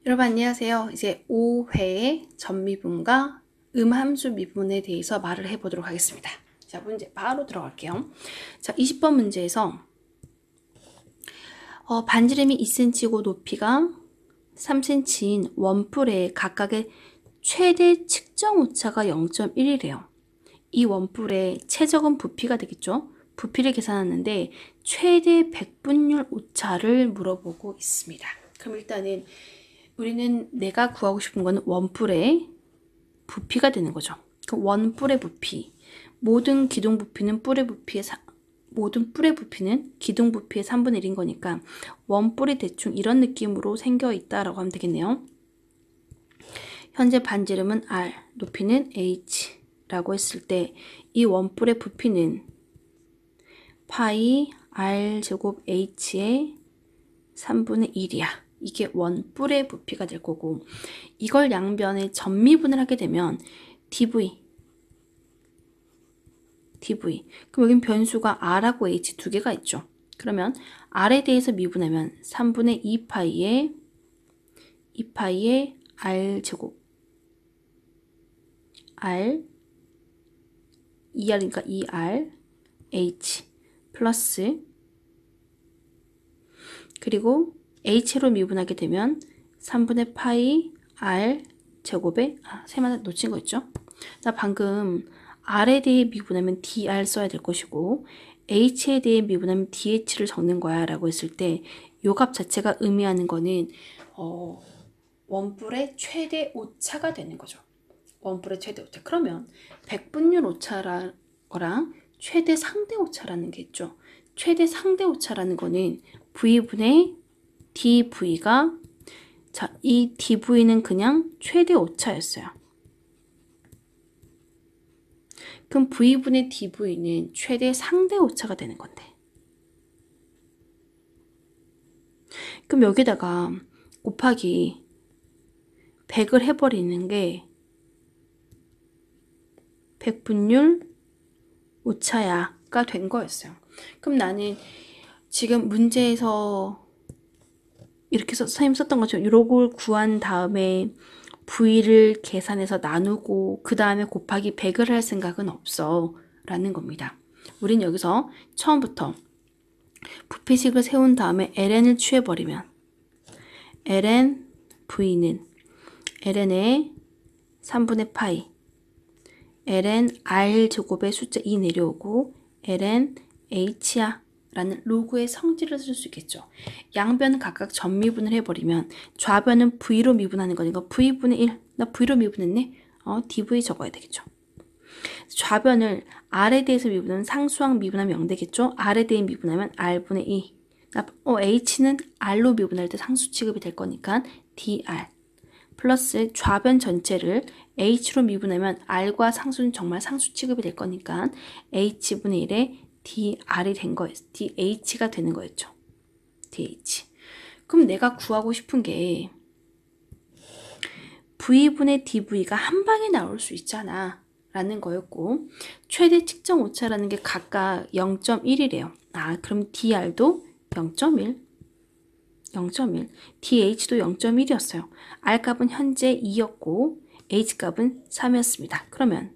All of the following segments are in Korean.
여러분 안녕하세요. 이제 5회의 전미분과 음함수 미분에 대해서 말을 해보도록 하겠습니다. 자, 문제 바로 들어갈게요. 자, 20번 문제에서 반지름이 2cm고 높이가 3cm인 원뿔의 각각의 최대 측정 오차가 0.1이래요. 이 원뿔의 최적은 부피가 되겠죠. 부피를 계산하는데 최대 백분율 오차를 물어보고 있습니다. 그럼 일단은 우리는 내가 구하고 싶은 거는 원뿔의 부피가 되는 거죠. 그 원뿔의 부피, 모든 기둥 부피는 모든 뿔의 부피는 기둥 부피의 3분의 1인 거니까 원뿔이 대충 이런 느낌으로 생겨 있다라고 하면 되겠네요. 현재 반지름은 R, 높이는 H라고 했을 때 이 원뿔의 부피는 파이 R 제곱 H의 3분의 1이야. 이게 원뿔의 부피가 될 거고, 이걸 양변에 전미분을 하게 되면 dv. 그럼 여긴 변수가 r하고 h 두 개가 있죠. 그러면 r에 대해서 미분하면 3분의 2파이의 r 제곱 r 2r이니까 2r h 플러스, 그리고 h로 미분하게 되면 3분의 파이 r 제곱에 세마다 놓친 거 있죠? 나 방금 r에 대해 미분하면 dr 써야 될 것이고 h에 대해 미분하면 dh를 적는 거야 라고 했을 때 요 값 자체가 의미하는 거는 원뿔의 최대 오차가 되는 거죠. 원뿔의 최대 오차. 그러면 백분율 오차랑 최대 상대 오차라는 게 있죠. 최대 상대 오차라는 거는 V분의 dV가, 자, 이 dV는 그냥 최대 오차였어요. 그럼 V분의 dV는 최대 상대 오차가 되는 건데. 그럼 여기다가 곱하기 100을 해버리는 게 백분율 오차야가 된 거였어요. 그럼 나는 지금 문제에서 이렇게 선생님 썼던 것처럼 요걸 구한 다음에 V를 계산해서 나누고 그 다음에 곱하기 100을 할 생각은 없어 라는 겁니다. 우린 여기서 처음부터 부피식을 세운 다음에 ln을 취해버리면 ln V는 ln의 3분의 파이 ln r 제곱의 숫자 2 내려오고 ln h야 라는 로그의 성질을 쓸 수 있겠죠. 양변은 각각 전미분을 해버리면 좌변은 V로 미분하는 거니까 V분의 1. 나 V로 미분했네? dV 적어야 되겠죠. 좌변을 R에 대해서 미분하면 상수항 미분하면 0 되겠죠. R에 대해 미분하면 R분의 2. H는 R로 미분할 때 상수 취급이 될 거니까 dr. 플러스 좌변 전체를 H로 미분하면 R과 상수는 정말 상수 취급이 될 거니까 H분의 1에 dr이 된 거였어. dh가 되는 거였죠. dh. 그럼 내가 구하고 싶은 게 V분의 dV가 한 방에 나올 수 있잖아 라는 거였고, 최대 측정 오차라는 게 각각 0.1이래요. 그럼 dr도 0.1, dh도 0.1이었어요. r값은 현재 2였고 h값은 3이었습니다. 그러면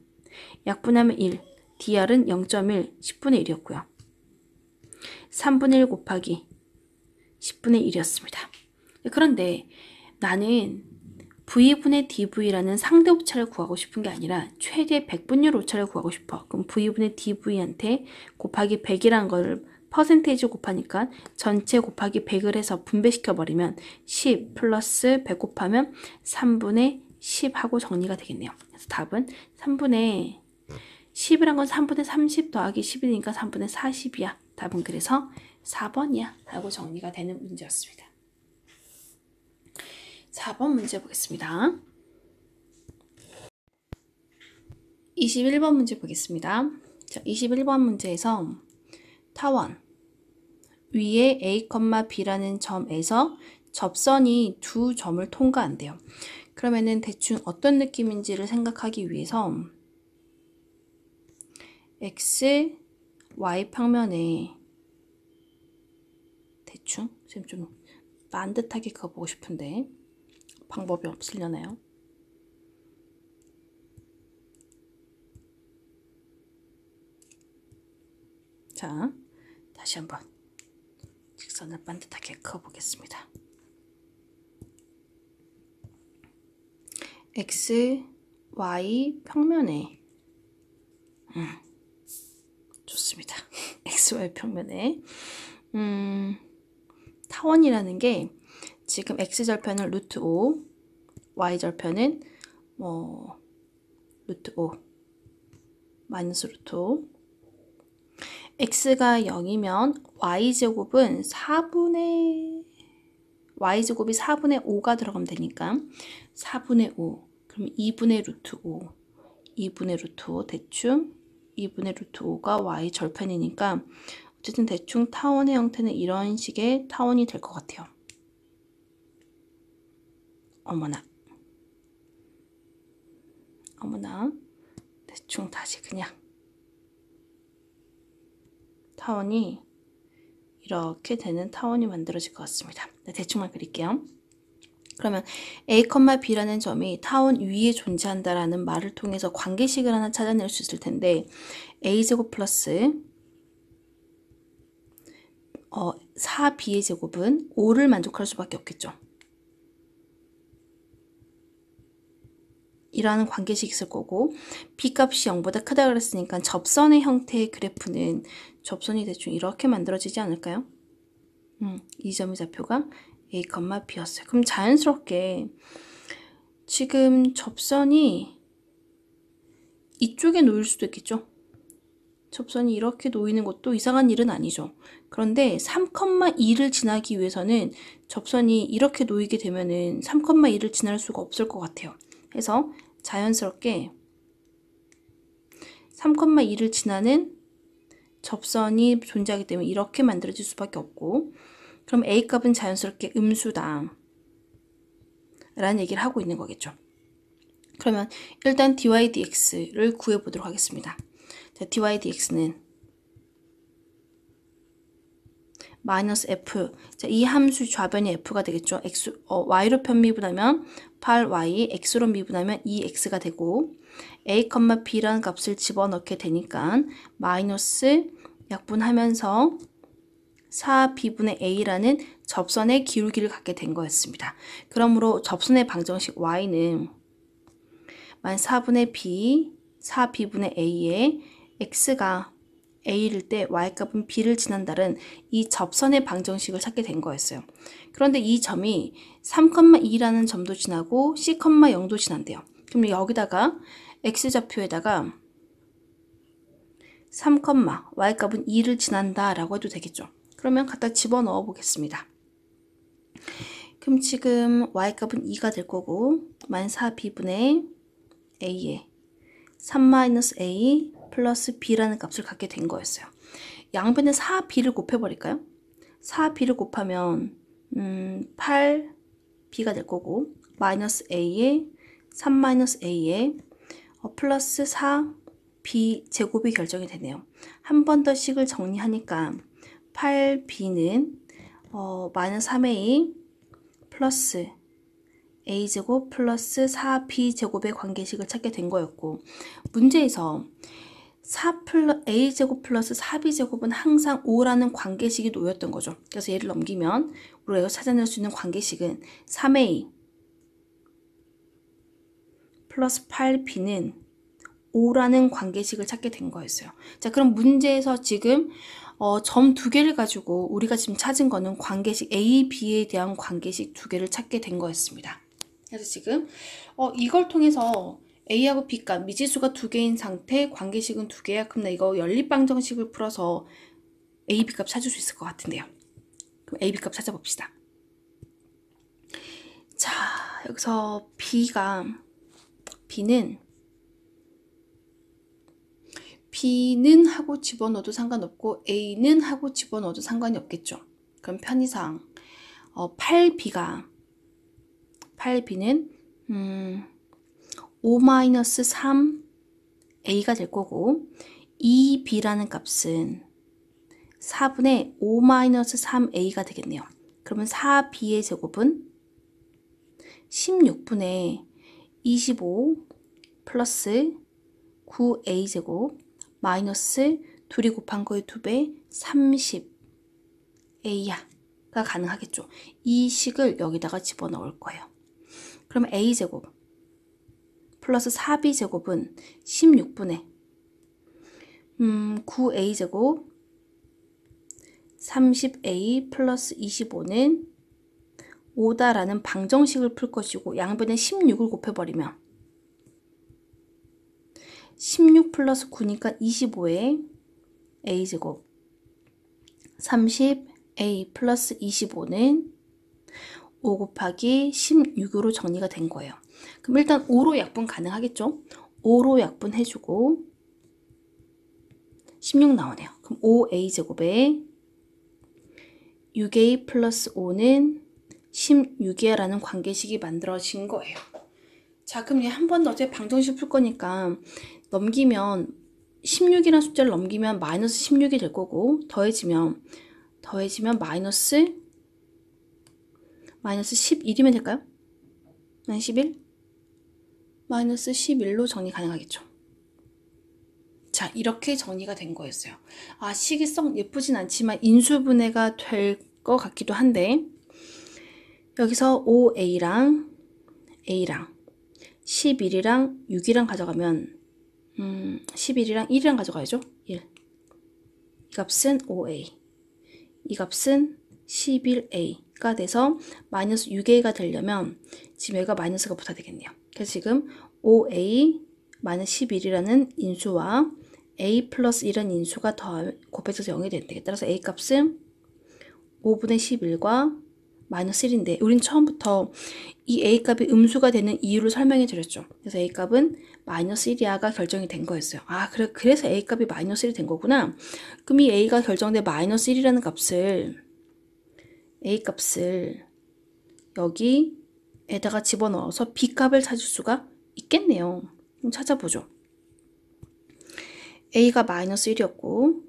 약분하면 1, dr은 0.1, 10분의 1이었고요. 3분의 1 곱하기 10분의 1이었습니다. 그런데 나는 V분의 dV라는 상대 오차를 구하고 싶은 게 아니라 최대 백분율 오차를 구하고 싶어. 그럼 V분의 dV한테 곱하기 100이라는 걸 퍼센테이지 곱하니까 전체 곱하기 100을 해서 분배시켜버리면 10 플러스 100 곱하면 3분의 10 하고 정리가 되겠네요. 그래서 답은 3분의 10이란 건 3분의 30 더하기 10이니까 3분의 40이야. 답은 그래서 4번이야 하고 정리가 되는 문제였습니다. 4번 문제 보겠습니다. 21번 문제 보겠습니다. 자, 21번 문제에서 타원 위에 A, B라는 점에서 접선이 두 점을 통과한대요. 그러면은 대충 어떤 느낌인지를 생각하기 위해서 X, Y 평면에 대충 좀 반듯하게 그어보고 싶은데 방법이 없으려나요? 자, 다시 한번 직선을 반듯하게 그어보겠습니다. x, y 평면에 좋습니다. x, y 평면에 타원이라는 게 지금 x절편은 루트 5, y절편은 루트 5, 마이너스 루트 5. x가 0이면 y제곱은 4분의 y제곱이 4분의 5가 들어가면 되니까 4분의 5, 그럼 2분의 루트 5, 2분의 루트 5 대충 2분의 루트 5가 y절편이니까 어쨌든 대충 타원의 형태는 이런 식의 타원이 될 것 같아요. 어머나 대충 다시 그냥 타원이 이렇게 되는 타원이 만들어질 것 같습니다. 네, 대충만 그릴게요. 그러면 A, B라는 점이 타원 위에 존재한다라는 말을 통해서 관계식을 하나 찾아낼 수 있을 텐데 A제곱 플러스 4B의 제곱은 5를 만족할 수밖에 없겠죠. 이라는 관계식이 있을 거고 B값이 0보다 크다 그랬으니까 접선의 형태의 그래프는 접선이 대충 이렇게 만들어지지 않을까요? 이 점의 좌표가 A, B였어요. 그럼 자연스럽게 지금 접선이 이쪽에 놓일 수도 있겠죠. 접선이 이렇게 놓이는 것도 이상한 일은 아니죠. 그런데 3,2를 지나기 위해서는 접선이 이렇게 놓이게 되면은 3,2를 지날 수가 없을 것 같아요. 그래서 자연스럽게 3,2를 지나는 접선이 존재하기 때문에 이렇게 만들어질 수밖에 없고 그럼 A값은 자연스럽게 음수다 라는 얘기를 하고 있는 거겠죠. 그러면 일단 dy dx를 구해보도록 하겠습니다. 자, dy dx는 마이너스 f, 자, 이 함수 좌변이 f가 되겠죠. y로 편미분하면 8y, x로 미분하면 2x가 되고 a, b라는 값을 집어넣게 되니까 마이너스 약분하면서 4b분의 a라는 접선의 기울기를 갖게 된 거였습니다. 그러므로 접선의 방정식 y는 만 4분의 b, 4b분의 a에 x가 a일 때 y값은 b를 지난다는 이 접선의 방정식을 찾게 된 거였어요. 그런데 이 점이 3,2라는 점도 지나고 c,0도 지난대요. 그럼 여기다가 x좌표에다가 3, y값은 2를 지난다 라고 해도 되겠죠. 그러면 갖다 집어넣어 보겠습니다. 그럼 지금 y값은 2가 될 거고 만 4b분의 a에 3-a 플러스 b라는 값을 갖게 된 거였어요. 양변에 4b를 곱해버릴까요? 4b를 곱하면 8b가 될 거고 마이너스 a에 3-a에 플러스 4b 제곱이 결정이 되네요. 한 번 더 식을 정리하니까 8b는 마이너스 3a 플러스 a제곱 플러스 4b제곱의 관계식을 찾게 된 거였고 문제에서 a제곱 플러스 4b제곱은 항상 5라는 관계식이 놓였던 거죠. 그래서 얘를 넘기면 우리가 찾아낼 수 있는 관계식은 3a 플러스 8b는 5라는 관계식을 찾게 된 거였어요. 자, 그럼 문제에서 지금 점 두 개를 가지고 우리가 지금 찾은 거는 관계식 A, B에 대한 관계식 두 개를 찾게 된 거였습니다. 그래서 지금 이걸 통해서 A하고 B값 미지수가 두 개인 상태, 관계식은 두 개야. 그럼 나 이거 연립방정식을 풀어서 A, B값 찾을 수 있을 것 같은데요. 그럼 A, B값 찾아봅시다. 자, 여기서 B는 하고 집어넣어도 상관없고 A는 하고 집어넣어도 상관이 없겠죠. 그럼 편의상 8B는 5-3A가 될 거고 2B라는 값은 4분의 5-3A가 되겠네요. 그러면 4B의 제곱은 16분의 25 플러스 9a제곱 마이너스 둘이 곱한 거의 2배 30a야가 가능하겠죠. 이 식을 여기다가 집어넣을 거예요. 그러면 a제곱 플러스 4b제곱은 16분의 9a제곱 30a 플러스 25는 5다라는 방정식을 풀 것이고 양변에 16을 곱해버리면 16 플러스 9니까 25에 a제곱 30a 플러스 25는 5 곱하기 16으로 정리가 된 거예요. 그럼 일단 5로 약분 가능하겠죠? 5로 약분해주고 16 나오네요. 그럼 5a제곱에 6a 플러스 5는 16이야 라는 관계식이 만들어진 거예요. 자, 그럼 한 번 더 어차피 방정식 풀 거니까 넘기면 16이라는 숫자를 넘기면 마이너스 16이 될 거고 더해지면 마이너스 11이면 될까요? 마이너스 11? 마이너스 11로 정리 가능하겠죠. 자, 이렇게 정리가 된 거였어요. 아, 식이 썩 예쁘진 않지만 인수분해가 될 것 같기도 한데 여기서 5a랑 a랑 11이랑 6이랑 가져가면 11이랑 1이랑 가져가야죠. 1. 이 값은 5a. 이 값은 11a가 돼서 마이너스 6a가 되려면 지금 여기가 마이너스가 붙어야 되겠네요. 그래서 지금 5a 마이너스 11이라는 인수와 a 플러스 1이라는 인수가 곱해져서 0이 된대. 따라서 a 값은 5분의 11과 마이너스 1인데 우린 처음부터 이 a 값이 음수가 되는 이유를 설명해 드렸죠. 그래서 a 값은 마이너스 1이야가 결정이 된 거였어요. 아, 그래서 a 값이 마이너스 1이 된 거구나. 그럼 이 a가 결정된 마이너스 1이라는 값을 a 값을 여기에다가 집어넣어서 b 값을 찾을 수가 있겠네요. 그럼 찾아보죠. a가 마이너스 1이었고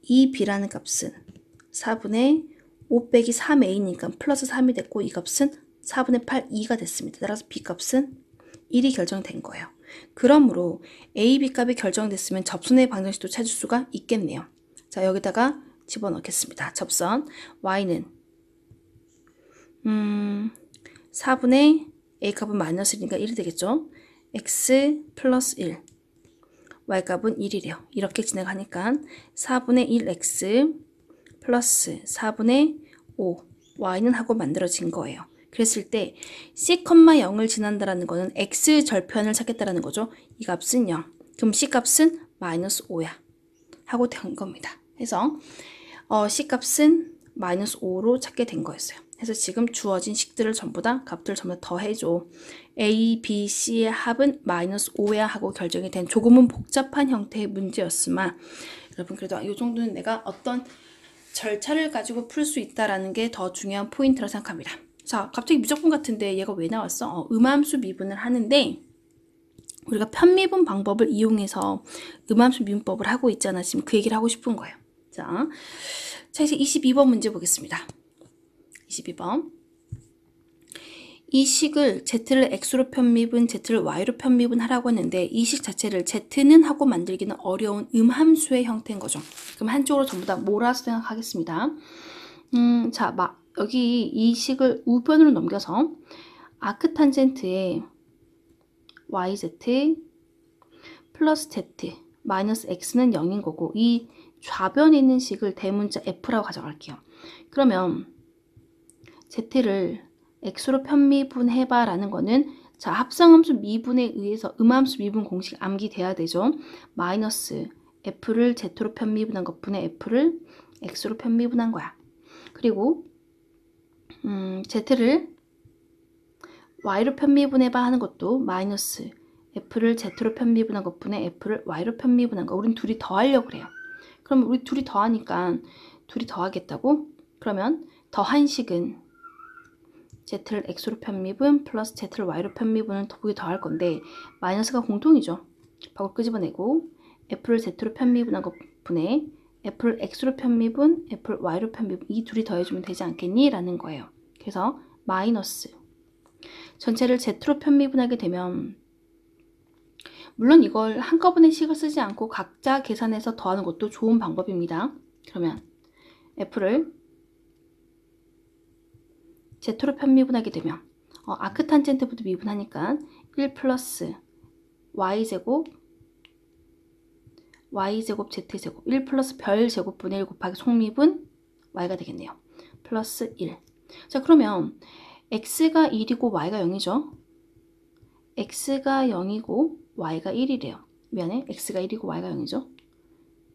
이 b라는 값은 4분의 5 빼기 3a니까 플러스 3이 됐고 이 값은 4분의 8, 2가 됐습니다. 따라서 b값은 1이 결정된 거예요. 그러므로 a, b값이 결정됐으면 접선의 방정식도 찾을 수가 있겠네요. 자, 여기다가 집어넣겠습니다. 접선 y는 4분의 a값은 마이너스 1이니까 1이 되겠죠. x 플러스 1 y값은 1이래요. 이렇게 진행하니까 4분의 1x 플러스 4분의 5 y는 하고 만들어진 거예요. 그랬을 때 c,0을 지난다라는 거는 x 절편을 찾겠다라는 거죠. 이 값은 0. 그럼 c 값은 마이너스 5야 하고 된 겁니다. 그래서 c 값은 마이너스 5로 찾게 된 거였어요. 그래서 지금 주어진 식들을 전부 다 값들을 전부 다 더해줘. a, b, c의 합은 마이너스 5야 하고 결정이 된 조금은 복잡한 형태의 문제였으나 여러분 그래도 이 정도는 내가 어떤 절차를 가지고 풀 수 있다라는 게 더 중요한 포인트라고 생각합니다. 자, 갑자기 무조건 같은데 얘가 왜 나왔어? 음함수 미분을 하는데 우리가 편미분 방법을 이용해서 음함수 미분법을 하고 있잖아. 지금 그 얘기를 하고 싶은 거예요. 자, 이제 22번 문제 보겠습니다. 22번. 이 식을 z를 x로 편미분, z를 y로 편미분 하라고 했는데 이 식 자체를 z는 하고 만들기는 어려운 음함수의 형태인 거죠. 그럼 한쪽으로 전부 다 몰아서 생각하겠습니다. 자, 여기 이 식을 우변으로 넘겨서 아크탄젠트의 yz 플러스 z 마이너스 x는 0인 거고 이 좌변에 있는 식을 대문자 f라고 가져갈게요. 그러면 z를 x로 편미분해봐 라는 거는 자, 합성함수 미분에 의해서 음함수 미분 공식 암기돼야 되죠. 마이너스 f를 z로 편미분한 것분의 f를 x로 편미분한 거야. 그리고 z를 y로 편미분해봐 하는 것도 마이너스 f를 z로 편미분한 것분의 f를 y로 편미분한 거. 우린 둘이 더하려고 그래요. 그럼 우리 둘이 더하니까 둘이 더하겠다고? 그러면 더한 식은 z를 x로 편미분 플러스 z를 y로 편미분은 두개 더할 건데 마이너스가 공통이죠. 밖으로 끄집어내고 f를 z로 편미분한 것분의 f를 x로 편미분, f를 y로 편미분 이 둘이 더해주면 되지 않겠니? 라는 거예요. 그래서 마이너스 전체를 z로 편미분하게 되면 물론 이걸 한꺼번에 식을 쓰지 않고 각자 계산해서 더하는 것도 좋은 방법입니다. 그러면 f를 z로 편미분하게 되면 아크탄젠트부터 미분하니까 1 플러스 y제곱 z제곱 1 플러스 별 제곱분의 1 곱하기 속미분 y가 되겠네요. 플러스 1. 자, 그러면 x가 1이고 y가 0이죠. x가 0이고 y가 1이래요. 미안해. x가 1이고 y가 0이죠.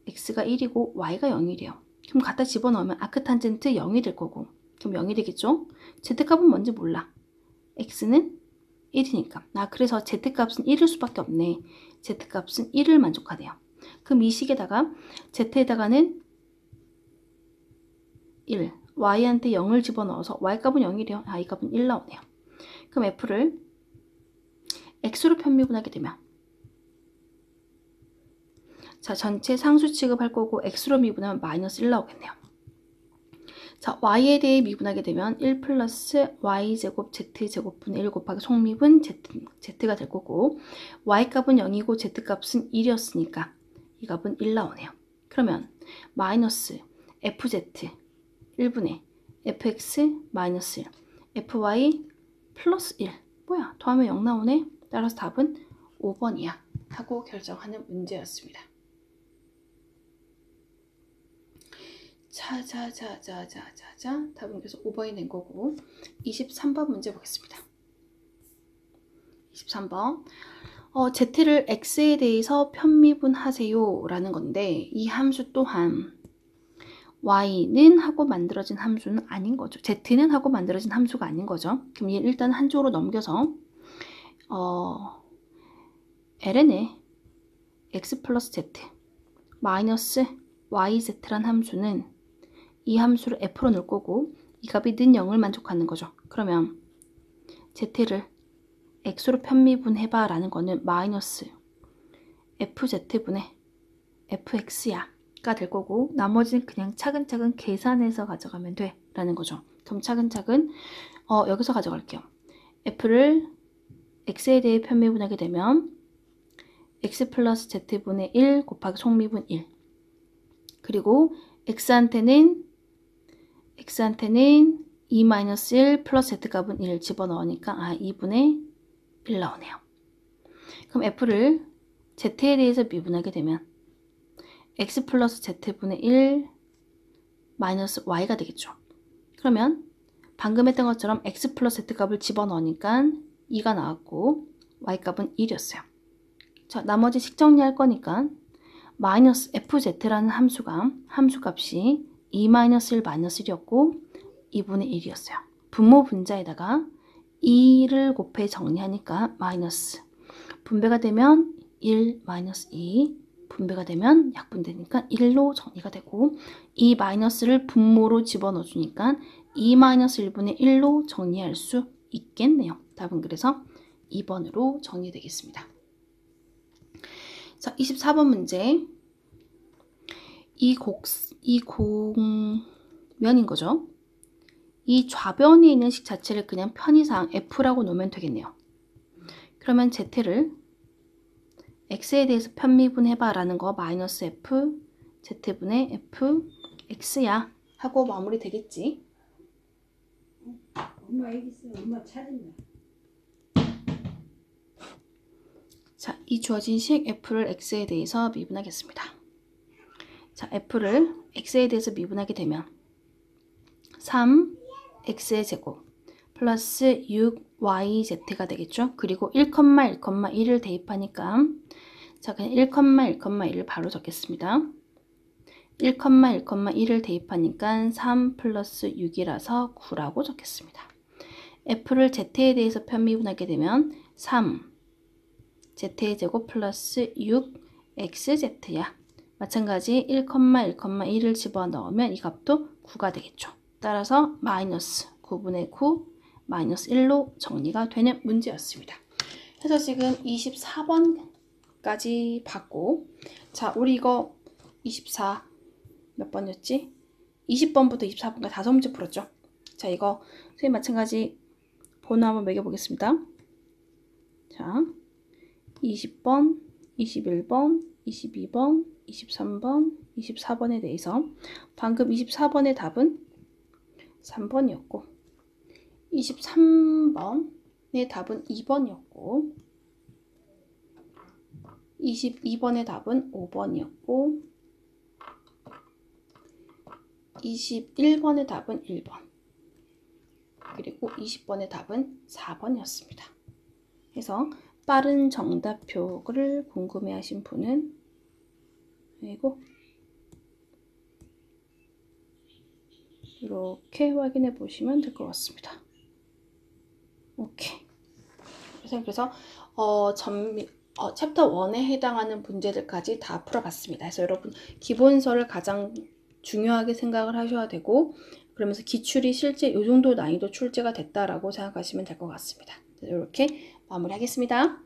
x가 1이고 y가 0이래요. 그럼 갖다 집어넣으면 아크탄젠트 0이 될 거고, 그럼 0이 되겠죠? z값은 뭔지 몰라. x는 1이니까. 그래서 z값은 1일 수밖에 없네. z값은 1을 만족하네요. 그럼 이 식에다가 z에다가는 1, y한테 0을 집어넣어서 y값은 0이래요. 이 값은 1 나오네요. 그럼 f를 x로 편미분하게 되면, 자, 전체 상수 취급할 거고 x로 미분하면 마이너스 1 나오겠네요. 자, y에 대해 미분하게 되면 1 플러스 y제곱 z제곱분의 1 곱하기 속미분 z가 될 거고, y값은 0이고 z값은 1이었으니까 이 값은 1 나오네요. 그러면 마이너스 fz 1분의 fx 마이너스 1 fy 플러스 1 뭐야, 더하면 0 나오네. 따라서 답은 5번이야 하고 결정하는 문제였습니다. 답은 그래서 5번이 된 거고, 23번 문제 보겠습니다. 23번 z를 x에 대해서 편미분하세요 라는 건데, 이 함수 또한 y는 하고 만들어진 함수는 아닌 거죠. z는 하고 만들어진 함수가 아닌 거죠. 그럼 일단 한쪽으로 넘겨서 ln의 x 플러스 z 마이너스 yz란 함수는 이 함수를 f로 넣을 거고, 이 값이 는 0을 만족하는 거죠. 그러면 z를 x로 편미분해봐 라는 거는 마이너스 fz분의 fx야 가 될 거고, 나머지는 그냥 차근차근 계산해서 가져가면 돼 라는 거죠. 그럼 차근차근 여기서 가져갈게요. f를 x에 대해 편미분하게 되면 x 플러스 z분의 1 곱하기 속미분 1, 그리고 x한테는 2-1 플러스 z값은 1 집어넣으니까 2분의 1 나오네요. 그럼 f를 z에 대해서 미분하게 되면 x 플러스 z분의 1 마이너스 y가 되겠죠. 그러면 방금 했던 것처럼 x 플러스 z값을 집어넣으니까 2가 나왔고 y값은 1이었어요. 자, 나머지 식 정리할 거니까 마이너스 fz라는 함수값이 2-1 마이너스 1이었고 2분의 1이었어요. 분모 분자에다가 2를 곱해 정리하니까 마이너스, 분배가 되면 1 마이너스 2, 분배가 되면 약분되니까 1로 정리가 되고, 이 마이너스를 분모로 집어넣어 주니까 2 마이너스 1분의 1로 정리할 수 있겠네요. 답은 그래서 2번으로 정리되겠습니다. 자, 24번 문제. 이 공면인 거죠. 이 좌변에 있는 식 자체를 그냥 편의상 f라고 놓으면 되겠네요. 그러면 z를 x에 대해서 편미분해봐 라는 거 마이너스 f z분의 f x야 하고 마무리 되겠지. 엄마 여기 있어. 엄마 차린다. 자, 이 주어진 식 f를 x에 대해서 미분하겠습니다. 자, f를 x에 대해서 미분하게 되면 3x의 제곱 플러스 6yz가 되겠죠. 그리고 1,1,1을 대입하니까, 자, 그냥 1,1,1을 바로 적겠습니다. 1,1,1을 대입하니까 3 플러스 6이라서 9라고 적겠습니다. f를 z에 대해서 편미분하게 되면 3 z의 제곱 플러스 6xz야. 마찬가지 1,1,1을 집어넣으면 이 값도 9가 되겠죠. 따라서 마이너스 9분의 9 마이너스 1로 정리가 되는 문제였습니다. 그래서 지금 24번까지 봤고, 자, 우리 이거 24 몇 번이었지? 20번부터 24번까지 5문제 풀었죠. 자, 이거 선생님 마찬가지 번호 한번 매겨보겠습니다. 자, 20번, 21번, 22번, 23번, 24번에 대해서 방금 24번의 답은 3번이었고 23번의 답은 2번이었고 22번의 답은 5번이었고 21번의 답은 1번 그리고 20번의 답은 4번이었습니다. 그래서 빠른 정답표를 궁금해하신 분은 그리고 이렇게 확인해 보시면 될 것 같습니다. 오케이. 그래서 챕터 1에 해당하는 문제들까지 다 풀어봤습니다. 그래서 여러분 기본서를 가장 중요하게 생각을 하셔야 되고 그러면서 기출이 실제 이 정도 난이도 출제가 됐다라고 생각하시면 될 것 같습니다. 이렇게 마무리하겠습니다.